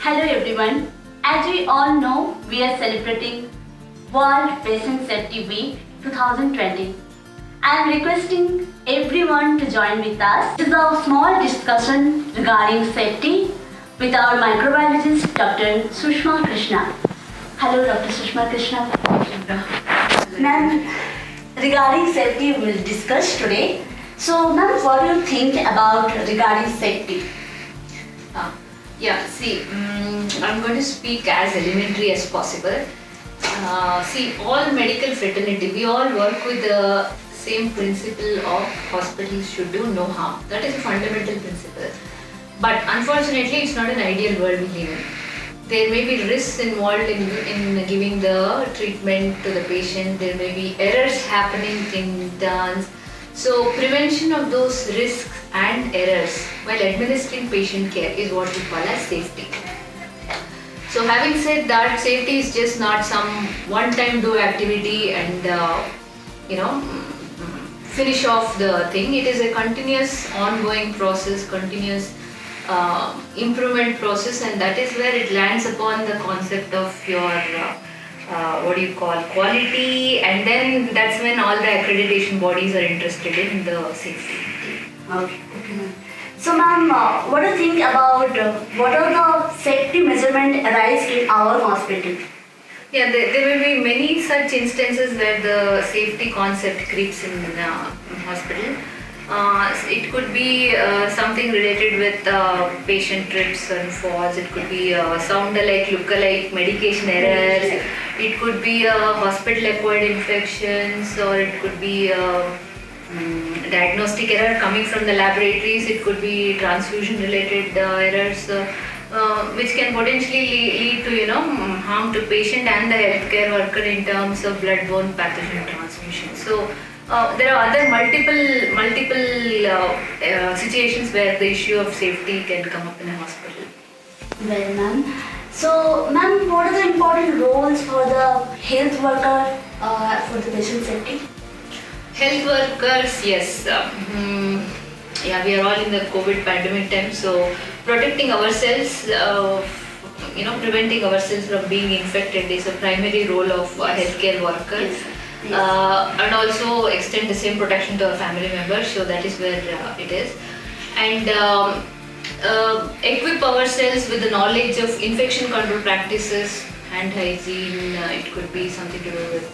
Hello everyone. As we all know, we are celebrating World Patient Safety Week 2020. I am requesting everyone to join with us. This is a small discussion regarding safety with our microbiologist Dr. Sushma Krishna. Hello Dr. Sushma Krishna. Ma'am, regarding safety we will discuss today. So ma'am, what do you think about regarding safety? I'm going to speak as elementary as possible. All medical fraternity, we all work with the same principle of hospitals should do no harm. That is a fundamental principle. But unfortunately, it's not an ideal world we live in. There may be risks involved in giving the treatment to the patient. There may be errors happening in turns. So prevention of those risks and errors while administering patient care is what we call as safety. So having said that, safety is just not some one-time do activity and finish off the thing. It is a continuous ongoing process, continuous improvement process, and that is where it lands upon the concept of your quality, and then that's when all the accreditation bodies are interested in the safety. Okay. So ma'am, what do you think about what are the safety measurement arise in our hospital? Yeah, there will be many such instances where the safety concept creeps in hospital. It could be something related with patient trips and falls. It could be sound-alike, look-alike medication errors. It could be hospital-acquired infections, or it could be diagnostic error coming from the laboratories. It could be transfusion-related errors, which can potentially lead to harm to patient and the healthcare worker in terms of bloodborne pathogen transmission. So. There are other multiple situations where the issue of safety can come up in a hospital. Well, ma'am. So, ma'am, what are the important roles for the health worker for the patient safety? Health workers, yes. We are all in the COVID pandemic time, so protecting ourselves, preventing ourselves from being infected is a primary role of a healthcare worker. Yes. And also extend the same protection to our family members, so that is where it is. And equip ourselves with the knowledge of infection control practices, hand hygiene, it could be something to do with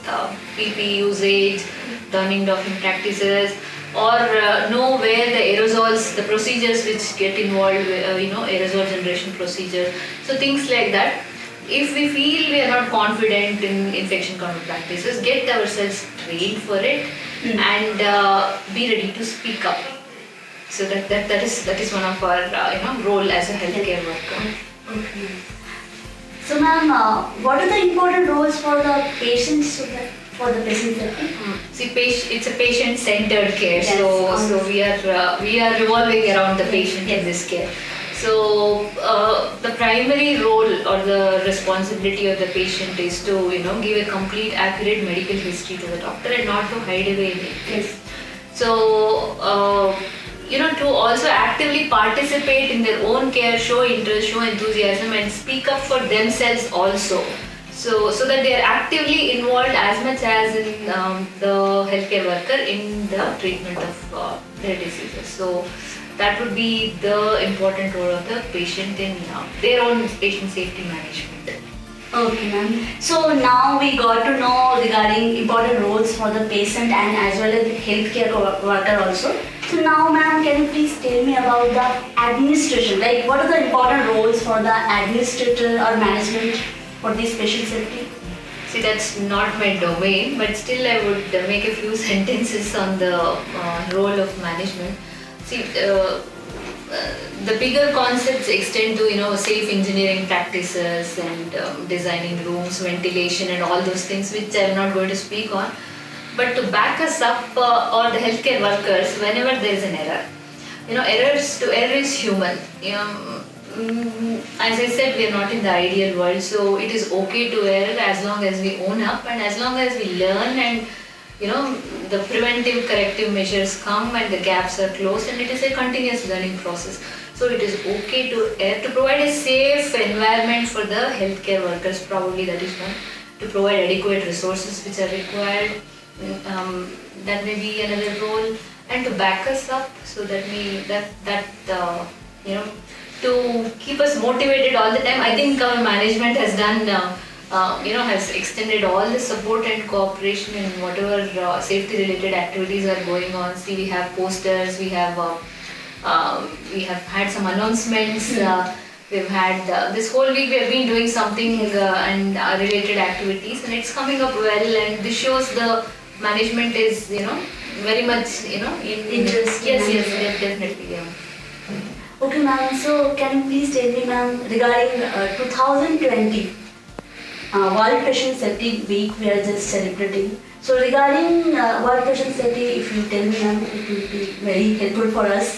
PP usage, turning docking practices, or know where the aerosols, the procedures which get involved, aerosol generation procedure, so things like that. If we feel we are not confident in infection control practices, get ourselves trained for it and be ready to speak up. So that is one of our role as a healthcare worker. Okay. So ma'am, what are the important roles for the patients for the patient safety? It's a patient-centered care. Yes. So we are revolving around the patient in this care. So the primary role or the responsibility of the patient is to give a complete, accurate medical history to the doctor and not to hide away anything. Yes. So to also actively participate in their own care, show interest, show enthusiasm, and speak up for themselves also. So that they are actively involved as much as in the healthcare worker in the treatment of their diseases. So that would be the important role of the patient in their own patient safety management. Okay, ma'am. So now we got to know regarding important roles for the patient and as well as the healthcare worker also. So now, ma'am, can you please tell me about the administration? Like, what are the important roles for the administrator or management for this patient safety? See, that's not my domain, but still I would make a few sentences on the role of management. See, the bigger concepts extend to safe engineering practices and designing rooms, ventilation, and all those things, which I'm not going to speak on. But to back us up, or the healthcare workers, whenever there is an error, error is human. As I said, we are not in the ideal world, so it is okay to err as long as we own up and as long as we learn and the preventive corrective measures come and the gaps are closed, and it is a continuous learning process. So it is okay to provide a safe environment for the healthcare workers. Probably that is one. To provide adequate resources which are required. That may be another role, and to back us up so that you know, to keep us motivated all the time. I think our management has done has extended all the support and cooperation in whatever safety related activities are going on. See, we have posters, we have had some announcements. We've had this whole week we have been doing something and related activities, and it's coming up well. And this shows the management is very much Interested. Yes, definitely, yeah. Okay, ma'am. So can you please tell me, ma'am, regarding 2020 World Patient Safety Week we are just celebrating. So regarding World Patient Safety, if you tell me, ma'am, it will be very helpful for us.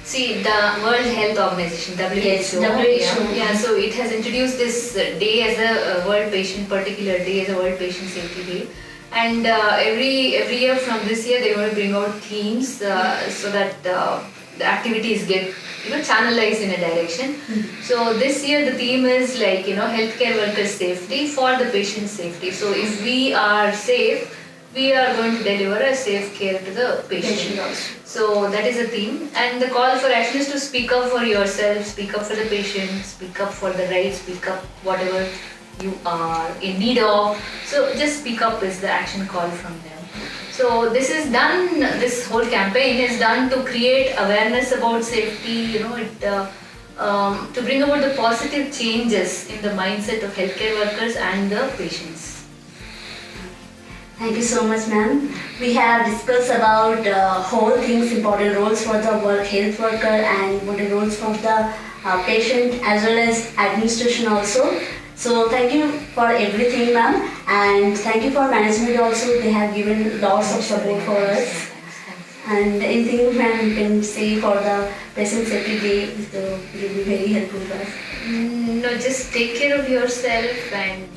See, the World Health Organization, WHO. Yes, WHO. Yeah, so it has introduced this day as a World Patient, particular day as a World Patient Safety Day. And every year from this year, they want to bring out themes so that the activities get channelized in a direction. So this year the theme is like healthcare workers safety for the patient safety. So if we are safe, we are going to deliver a safe care to the patient also. So that is a theme, and the call for action is to speak up for yourself, speak up for the patient, speak up for the rights, speak up whatever you are in need of. So just speak up is the action call from them. So this is done, this whole campaign is done to create awareness about safety, to bring about the positive changes in the mindset of healthcare workers and the patients. Thank you so much, ma'am. We have discussed about whole things, important roles for the health worker and important roles for the patient as well as administration also. So thank you for everything, ma'am, and thank you for management also. They have given lots of support for us. And anything, ma'am, you can say for the Patient Safety Day, it will be very helpful for us. No, just take care of yourself and